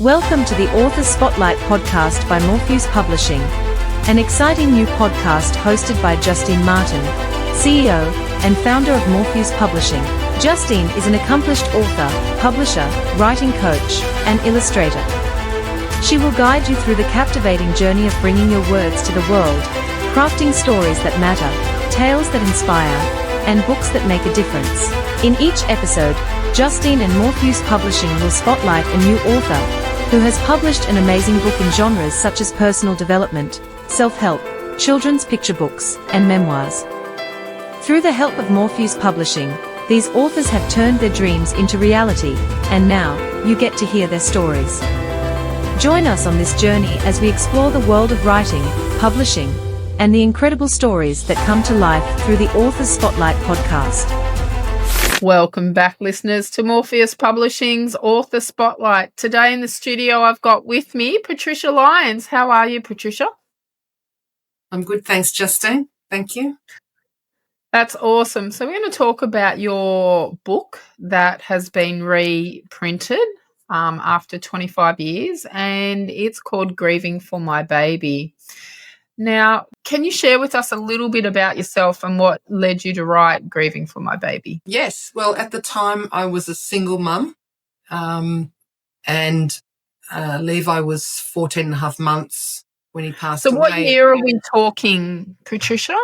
Welcome to the Author Spotlight podcast by Morpheus Publishing, an exciting new podcast hosted by Justine Martin, CEO and founder of Morpheus Publishing. Justine is an accomplished author, publisher, writing coach, and illustrator. She will guide you through the captivating journey of bringing your words to the world, crafting stories that matter, tales that inspire, and books that make a difference. In each episode, Justine and Morpheus Publishing will spotlight a new author who has published an amazing book in genres such as personal development, self-help, children's picture books, and memoirs. Through the help of Morpheus Publishing, these authors have turned their dreams into reality, and now, you get to hear their stories. Join us on this journey as we explore the world of writing, publishing, and the incredible stories that come to life through the Author Spotlight podcast. Welcome back, listeners, to Morpheus Publishing's Author Spotlight. Today in the studio, I've got with me Patricia Lyons. How are you, Patricia? I'm good, thanks, Justine. Thank you. That's awesome. So we're going to talk about your book that has been reprinted after 25 years, and it's called Grieving for My Baby. Now, can you share with us a little bit about yourself and what led you to write Grieving for My Baby? Yes. Well, at the time, I was a single mum, and Levi was 14 and a half months when he passed away. So what year are we talking, Patricia?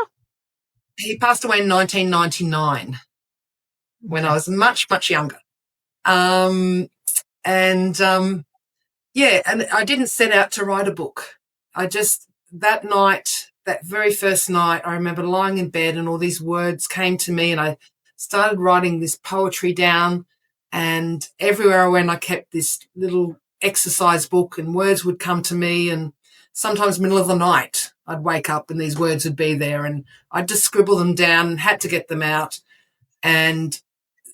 He passed away in 1999 when I was much, much younger. And I didn't set out to write a book. That night, that very first night, I remember lying in bed and all these words came to me and I started writing this poetry down, and everywhere I went, I kept this little exercise book and words would come to me, and sometimes middle of the night, I'd wake up and these words would be there and I'd just scribble them down and had to get them out. And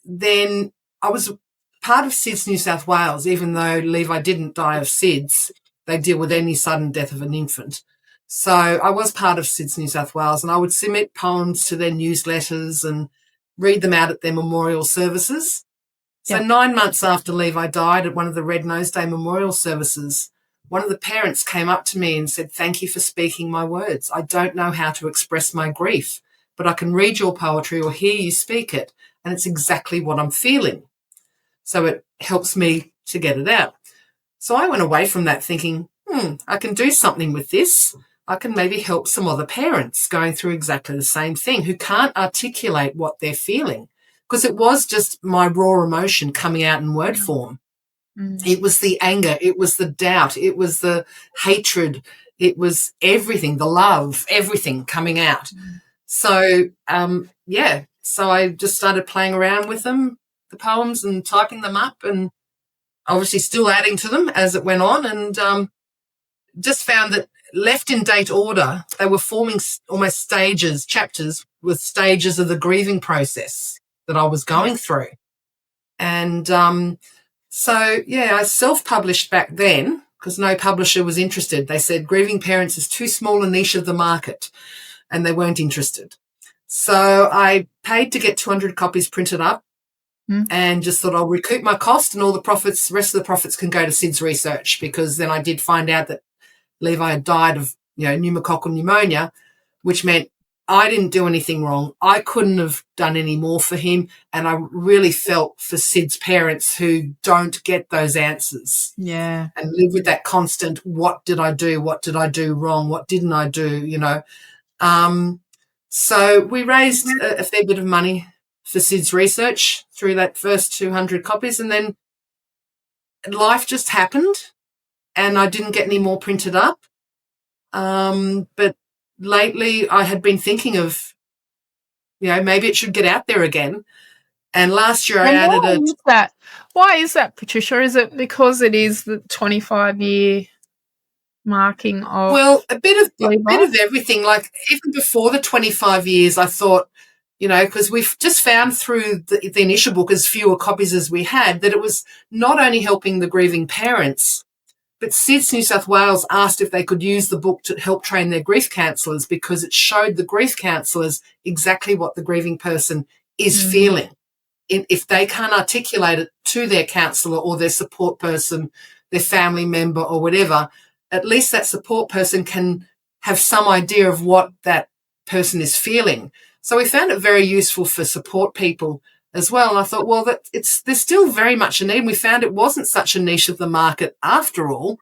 then I was part of SIDS New South Wales, even though Levi didn't die of SIDS. They deal with any sudden death of an infant. So I was part of SIDS New South Wales, and I would submit poems to their newsletters and read them out at their memorial services. So 9 months after Levi died, at one of the Red Nose Day memorial services, one of the parents came up to me and said, "Thank you for speaking my words. I don't know how to express my grief, but I can read your poetry or hear you speak it, and it's exactly what I'm feeling. So it helps me to get it out." So I went away from that thinking, I can do something with this. I can maybe help some other parents going through exactly the same thing who can't articulate what they're feeling, because it was just my raw emotion coming out in word form. It was the anger, it was the doubt, it was the hatred, it was everything, the love, everything coming out. So, so I just started playing around with them, the poems, and typing them up, and obviously still adding to them as it went on, and just found that left in date order, they were forming almost stages, chapters with stages of the grieving process that I was going through. And I self-published back then because no publisher was interested. They said grieving parents is too small a niche of the market, and they weren't interested. So I paid to get 200 copies printed up and just thought I'll recoup my cost, and all the profits, rest of the profits can go to SIDS research, because then I did find out that Levi had died of, pneumococcal pneumonia, which meant I didn't do anything wrong. I couldn't have done any more for him. And I really felt for SIDS parents who don't get those answers. Yeah. And live with that constant, what did I do? What did I do wrong? What didn't I do? So we raised a fair bit of money for SIDS research through that first 200 copies. And then life just happened, and I didn't get any more printed up. But lately I had been thinking of, maybe it should get out there again. And last year I added Why is that, Patricia? Is it because it is the 25-year marking of... Well, a bit of everything. Like even before the 25 years, I thought, because we've just found through the initial book, as fewer copies as we had, that it was not only helping the grieving parents, but SIDS New South Wales asked if they could use the book to help train their grief counsellors, because it showed the grief counsellors exactly what the grieving person is feeling. If they can't articulate it to their counsellor or their support person their family member or whatever, at least that support person can have some idea of what that person is feeling. So we found it very useful for support people as well. And I thought, well, there's still very much a need. And we found it wasn't such a niche of the market after all.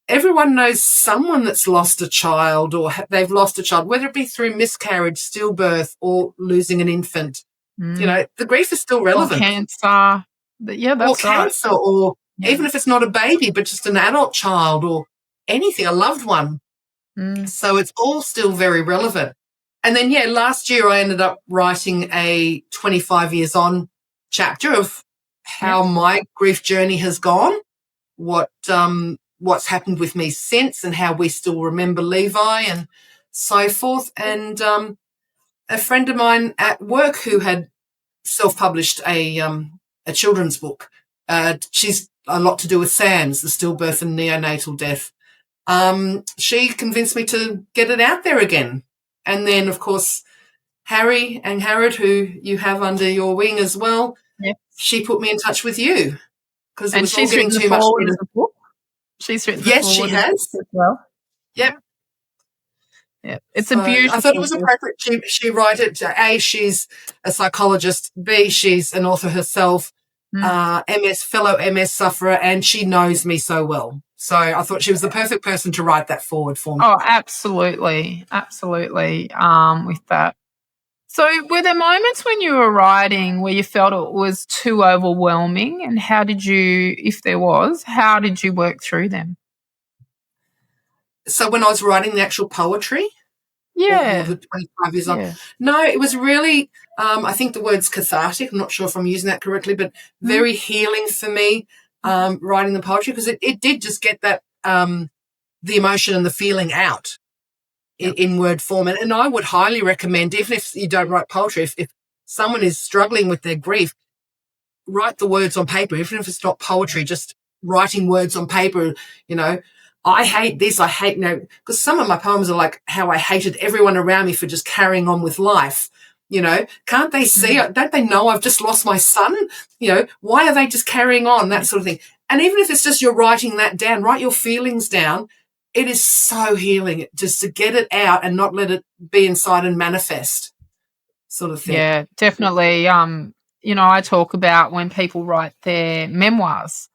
Everyone knows someone that's lost a child or they've lost a child, whether it be through miscarriage, stillbirth, or losing an infant. You know, the grief is still relevant. Or cancer. Yeah, that's or cancer, or even if it's not a baby, but just an adult child or anything, a loved one. So it's all still very relevant. And then, last year I ended up writing a 25 years on chapter of how my grief journey has gone, what's happened with me since, and how we still remember Levi and so forth. And a friend of mine at work who had self-published a children's book, she's a lot to do with SANS, the stillbirth and neonatal death. She convinced me to get it out there again. And then, of course, Harry and Harrod, who you have under your wing as well, she put me in touch with you because it was all getting too much. Book. She's written. Yes, she has as well. Yep. Yeah, it's a beautiful. I thought it was appropriate. She write it. A, she's a psychologist. B, she's an author herself. Fellow MS sufferer, and she knows me so well. So I thought she was the perfect person to write that forward for me. Oh, absolutely. With that. So were there moments when you were writing where you felt it was too overwhelming, and how did you, if there was, how did you work through them? So when I was writing the actual poetry? Or the 25 years on. No, it was really, I think the word's cathartic. I'm not sure if I'm using that correctly, but very healing for me, writing the poetry, because it did just get that, the emotion and the feeling out in word form. And I would highly recommend, even if you don't write poetry, if someone is struggling with their grief, write the words on paper, even if it's not poetry, just writing words on paper, I hate this, I hate, because some of my poems are like how I hated everyone around me for just carrying on with life. Can't they see, don't they know I've just lost my son? Why are they just carrying on, that sort of thing? And even if it's just you're writing that down, write your feelings down. It is so healing just to get it out and not let it be inside and manifest sort of thing. Yeah, definitely. I talk about when people write their memoirs,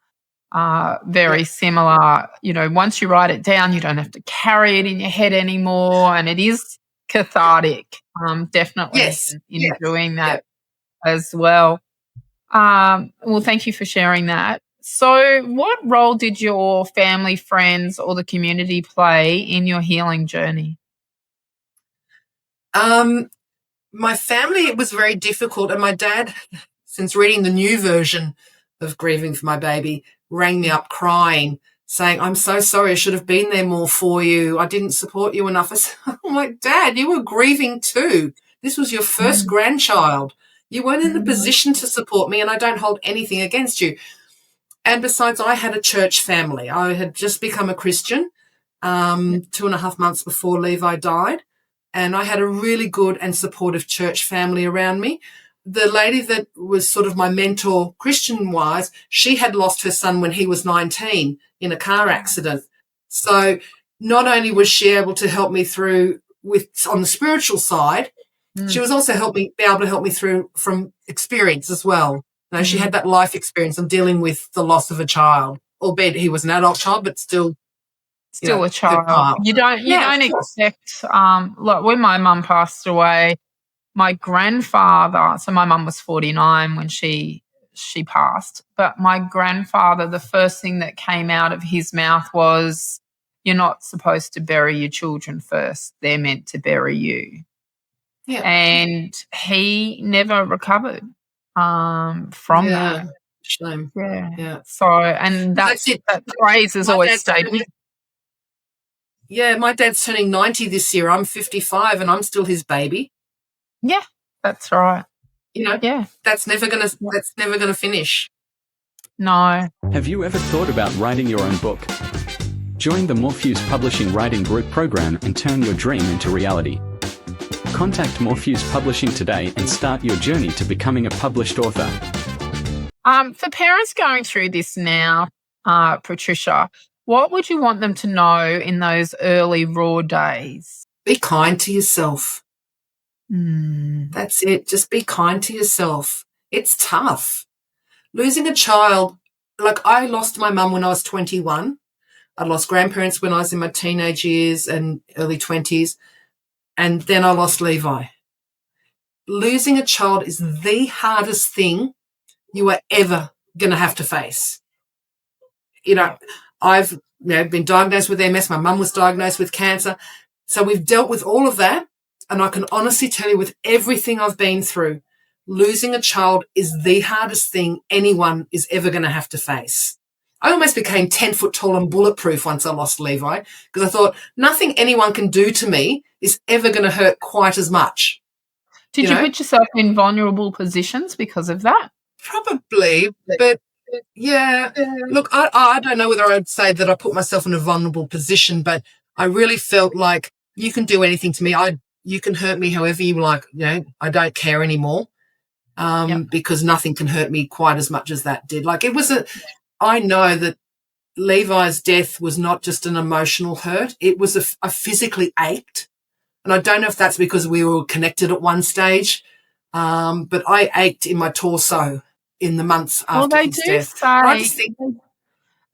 very similar. Once you write it down, you don't have to carry it in your head anymore, and it is cathartic. Definitely in doing that as well. Well, thank you for sharing that. So what role did your family, friends, or the community play in your healing journey? My family, it was very difficult, and my dad, since reading the new version of Grieving for My Baby, rang me up crying, saying, "I'm so sorry, I should have been there more for you. I didn't support you enough." I said, "I'm like, Dad, you were grieving too. This was your first grandchild. You weren't in the position to support me, and I don't hold anything against you." And besides, I had a church family. I had just become a Christian 2.5 months before Levi died, and I had a really good and supportive church family around me. The lady that was sort of my mentor Christian-wise, she had lost her son when he was 19 in a car accident. So not only was she able to help me through on the spiritual side, she was also able to help me through from experience as well. She had that life experience of dealing with the loss of a child, albeit he was an adult child, but still a child. You don't expect, like when my mum passed away, my grandfather, so my mum was 49 when she passed, but my grandfather, the first thing that came out of his mouth was, "You're not supposed to bury your children first. They're meant to bury you." Yeah. And he never recovered from that. Shame. Yeah. So, and that's it. That phrase has always stayed with me. Yeah, my dad's turning 90 this year. I'm 55 and I'm still his baby. Yeah, that's right. That's never gonna finish. No. Have you ever thought about writing your own book? Join the Morpheus Publishing Writing Group program and turn your dream into reality. Contact Morpheus Publishing today and start your journey to becoming a published author. For parents going through this now, Patricia, what would you want them to know in those early raw days? Be kind to yourself. Mm. That's it. Just be kind to yourself. It's tough. Losing a child, like I lost my mum when I was 21. I lost grandparents when I was in my teenage years and early 20s. And then I lost Levi. Losing a child is the hardest thing you are ever going to have to face. You know, I've been diagnosed with MS. My mum was diagnosed with cancer. So we've dealt with all of that. And I can honestly tell you, with everything I've been through, losing a child is the hardest thing anyone is ever going to have to face. I almost became 10 foot tall and bulletproof once I lost Levi, because I thought nothing anyone can do to me is ever going to hurt quite as much. Did you put yourself in vulnerable positions because of that? Probably, but yeah. Look, I don't know whether I'd say that I put myself in a vulnerable position, but I really felt like you can do anything to me. You can hurt me however you like. I don't care anymore, because nothing can hurt me quite as much as that did. Like I know that Levi's death was not just an emotional hurt. It was I physically ached. And I don't know if that's because we were connected at one stage, but I ached in my torso in the months after his death.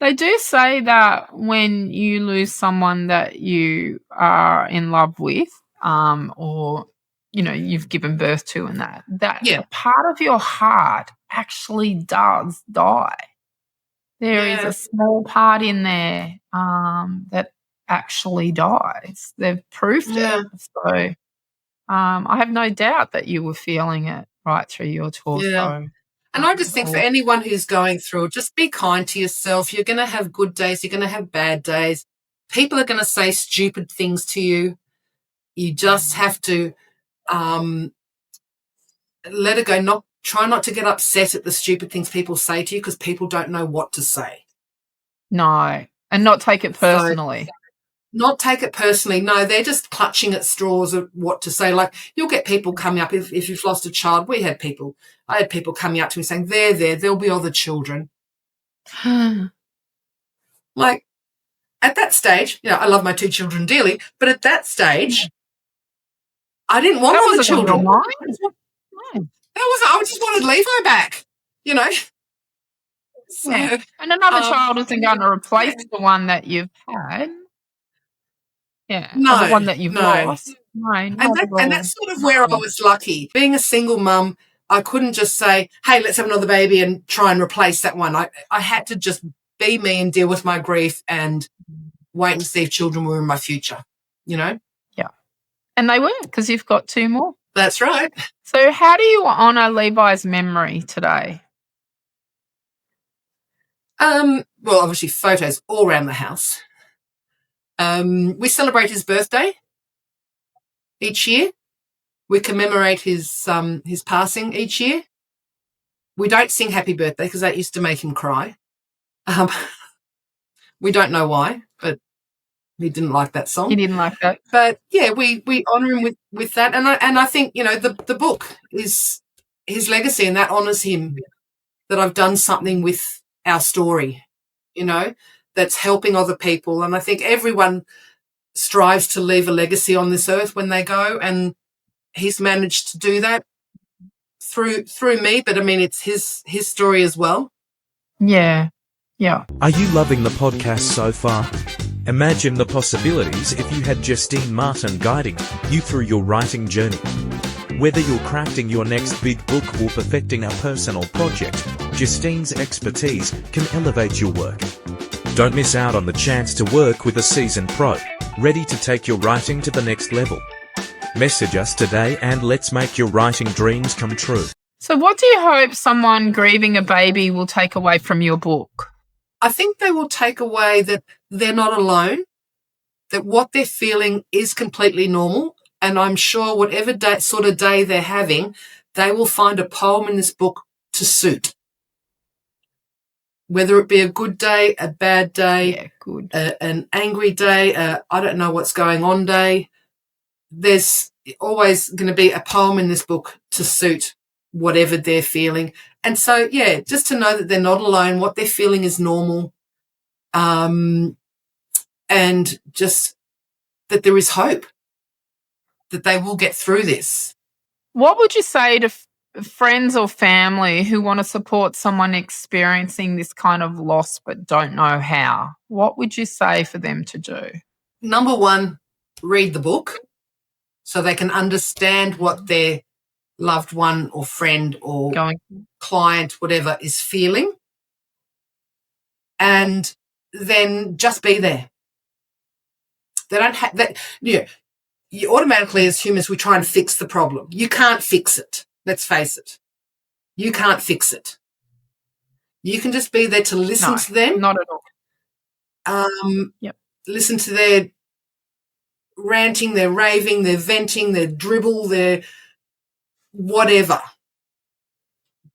They do say that when you lose someone that you are in love with, or you've given birth to, and that a part of your heart actually does die. There is a small part in there that actually dies. They've proved it. So I have no doubt that you were feeling it right through your torso. Yeah. And I just think for anyone who's going through it, just be kind to yourself. You're going to have good days. You're going to have bad days. People are going to say stupid things to you. You just have to let it go. Try not to get upset at the stupid things people say to you, because people don't know what to say. No, and not take it personally. Not take it personally. No, they're just clutching at straws of what to say. Like, you'll get people coming up if you've lost a child. I had people coming up to me saying, there'll be other children. Like, at that stage, I love my 2 children dearly, but at that stage, I didn't want other children. I just wanted Levi back, So, and another child isn't going to replace the one that you've had. Yeah, the one that you've lost. No, and that's sort of where I was lucky. Being a single mum, I couldn't just say, hey, let's have another baby and try and replace that one. I had to just be me and deal with my grief and wait and see if children were in my future, Yeah. And they were, because you've got 2 more. That's right. So how do you honour Levi's memory today? Well, obviously photos all around the house. We celebrate his birthday each year. We commemorate his passing each year. We don't sing happy birthday because that used to make him cry. We don't know why, but he didn't like that song. He didn't like that. But yeah, we honour him with that. And I think, the book is his legacy, and that honours him, that I've done something with our story, that's helping other people. And I think everyone strives to leave a legacy on this earth when they go, and he's managed to do that through me. But I mean, it's his story as well. Yeah. Are you loving the podcast so far? Imagine the possibilities if you had Justine Martin guiding you through your writing journey. Whether you're crafting your next big book or perfecting a personal project, Justine's expertise can elevate your work. Don't miss out on the chance to work with a seasoned pro, ready to take your writing to the next level. Message us today and let's make your writing dreams come true. So what do you hope someone grieving a baby will take away from your book? I think they will take away that they're not alone, that what they're feeling is completely normal, and I'm sure whatever sort of day they're having, they will find a poem in this book to suit. Whether it be a good day, a bad day, an angry day, I don't know what's going on day, there's always going to be a poem in this book to suit whatever they're feeling. And so, just to know that they're not alone, what they're feeling is normal, and just that there is hope, that they will get through this. What would you say to friends or family who want to support someone experiencing this kind of loss but don't know how? What would you say for them to do? Number one, read the book so they can understand what their loved one or friend or client, whatever, is feeling. And then just be there. They don't have that. You automatically, as humans, we try and fix the problem. You can't fix it. Let's face it. You can't fix it. You can just be there to listen to them. Not at all. Listen to their ranting, their raving, their venting, their dribble, their whatever.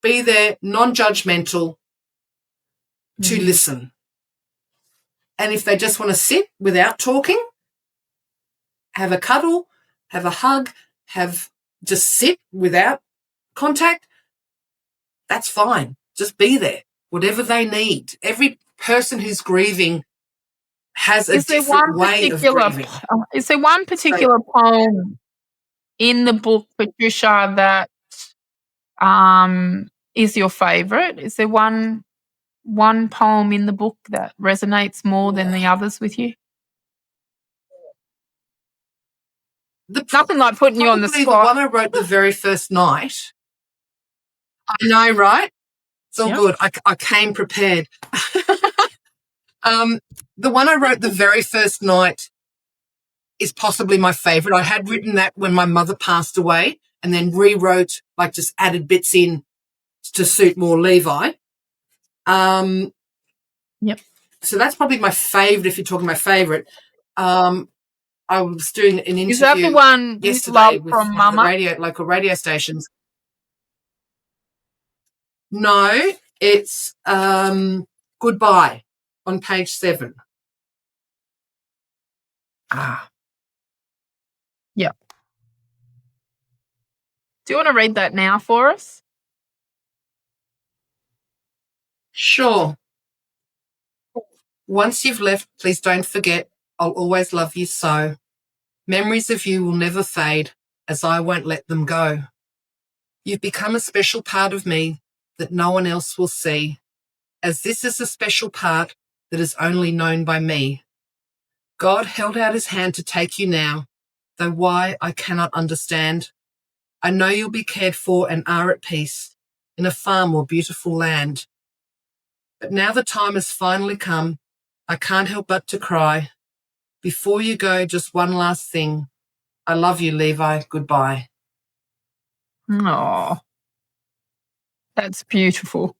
Be there, non-judgmental, to listen. And if they just want to sit without talking, have a cuddle, have a hug, just sit without contact, that's fine. Just be there, whatever they need. Every person who's grieving has a different way of grieving. Is there one particular poem in the book, Patricia, that is your favourite? Is there one poem in the book that resonates more than the others with you? Nothing like putting you on the spot. The one I wrote the very first night. I know, right? It's all good. I came prepared. The one I wrote the very first night is possibly my favourite. I had written that when my mother passed away and then rewrote, like just added bits in to suit more Levi. So that's probably my favourite if you're talking my favourite. I was doing an interview. Is that the one yesterday with from Mama? Local radio stations. No, it's Goodbye on page 7. Yeah. Do you want to read that now for us? Sure. Once you've left, please don't forget, I'll always love you so. Memories of you will never fade, as I won't let them go. You've become a special part of me that no one else will see, as this is a special part that is only known by me. God held out his hand to take you now, though why I cannot understand. I know you'll be cared for and are at peace in a far more beautiful land. But now the time has finally come, I can't help but to cry. Before you go, just one last thing. I love you, Levi. Goodbye. Oh, that's beautiful.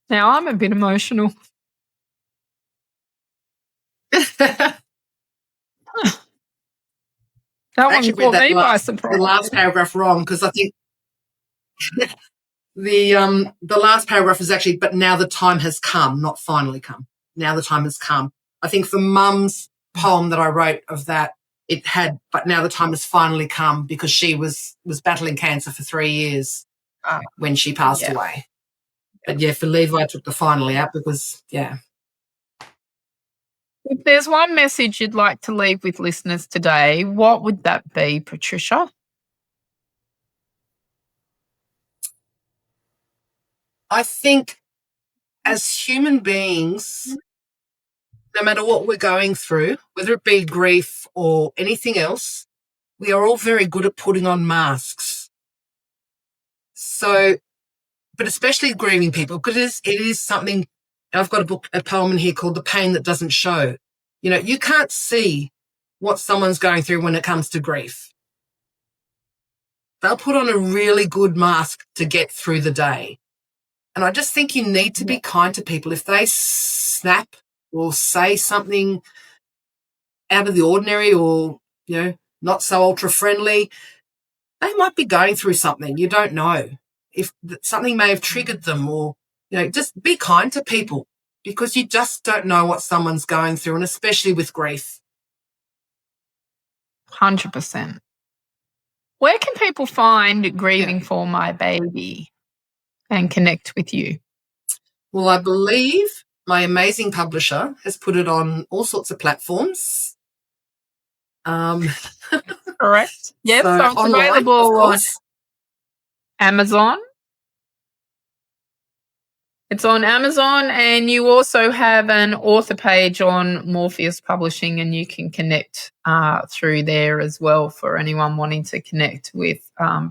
Now I'm a bit emotional. That one caught me by surprise. The last paragraph wrong because I think the last paragraph is actually, but now the time has come, not finally come. Now the time has come. I think for Mum's poem that I wrote of that, it had, but now the time has finally come because she was battling cancer for 3 years when she passed away. But for Levi, I took the finally out because, If there's one message you'd like to leave with listeners today, what would that be, Patricia? I think as human beings, no matter what we're going through, whether it be grief or anything else, we are all very good at putting on masks. So, but especially grieving people, because it is something, I've got a poem in here called The Pain That Doesn't Show. You know, you can't see what someone's going through when it comes to grief. They'll put on a really good mask to get through the day. And I just think you need to be kind to people. If they snap or say something out of the ordinary or, not so ultra-friendly, they might be going through something. You don't know. If something may have triggered them or, just be kind to people because you just don't know what someone's going through, and especially with grief. 100%. Where can people find Grieving for My Baby and connect with you? Well, I believe my amazing publisher has put it on all sorts of platforms. Correct. Yes, so it's online, available on Amazon. It's on Amazon, and you also have an author page on Morpheus Publishing, and you can connect through there as well for anyone wanting to connect with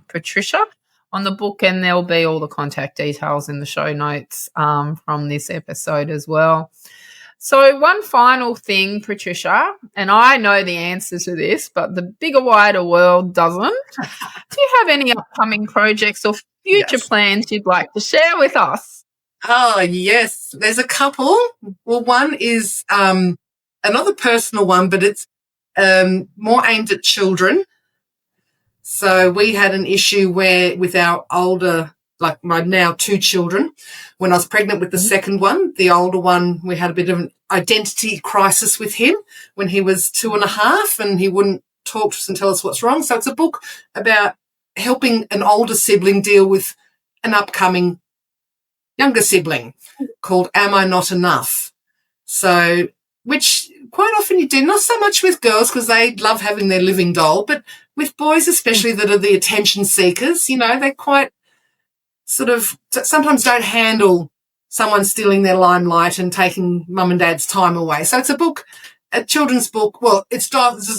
Patricia on the book, and there'll be all the contact details in the show notes from this episode as well. So one final thing, Patricia, and I know the answer to this, but the bigger, wider world doesn't. Do you have any upcoming projects or future plans you'd like to share with us? Oh, yes. There's a couple. Well, one is another personal one, but it's more aimed at children. So we had an issue where with our older, like my now 2 children, when I was pregnant with the second one, the older one, we had a bit of an identity crisis with him when he was 2.5 and he wouldn't talk to us and tell us what's wrong. So it's a book about helping an older sibling deal with an upcoming younger sibling called Am I Not Enough? So, which quite often you do, not so much with girls because they love having their living doll, but with boys especially that are the attention seekers, you know, they're quite sort of sometimes don't handle someone stealing their limelight and taking mum and dad's time away. So it's a children's book. Well, it's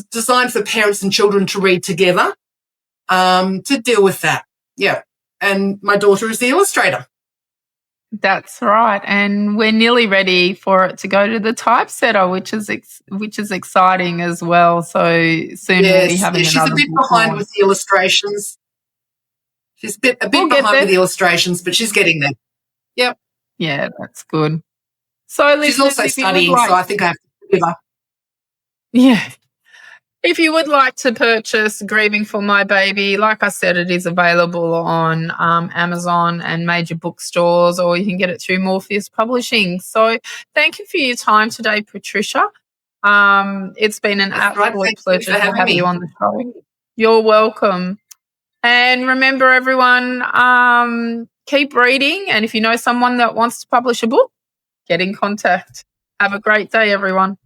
designed for parents and children to read together to deal with that. Yeah. And my daughter is the illustrator. That's right, and we're nearly ready for it to go to the typesetter, which is exciting as well. So soon we'll be having she's another. She's a bit behind with the illustrations. She's a bit behind with the illustrations, but she's getting there. Yep. Yeah, that's good. So she's also studying, so I think I have to give her. Yeah. If you would like to purchase Grieving for My Baby, like I said, it is available on Amazon and major bookstores, or you can get it through Morpheus Publishing. So thank you for your time today, Patricia. It's been an absolute pleasure to have you on the show. You're welcome. And remember, everyone, keep reading. And if you know someone that wants to publish a book, get in contact. Have a great day, everyone.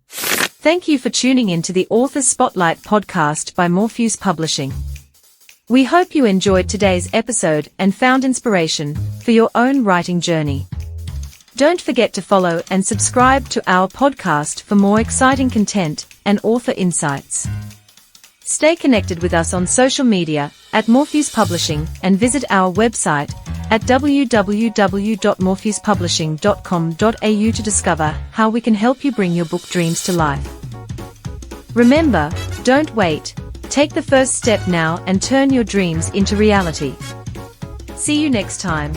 Thank you for tuning in to the Author Spotlight podcast by Morpheus Publishing. We hope you enjoyed today's episode and found inspiration for your own writing journey. Don't forget to follow and subscribe to our podcast for more exciting content and author insights. Stay connected with us on social media at Morpheus Publishing and visit our website at www.morpheuspublishing.com.au to discover how we can help you bring your book dreams to life. Remember, don't wait. Take the first step now and turn your dreams into reality. See you next time.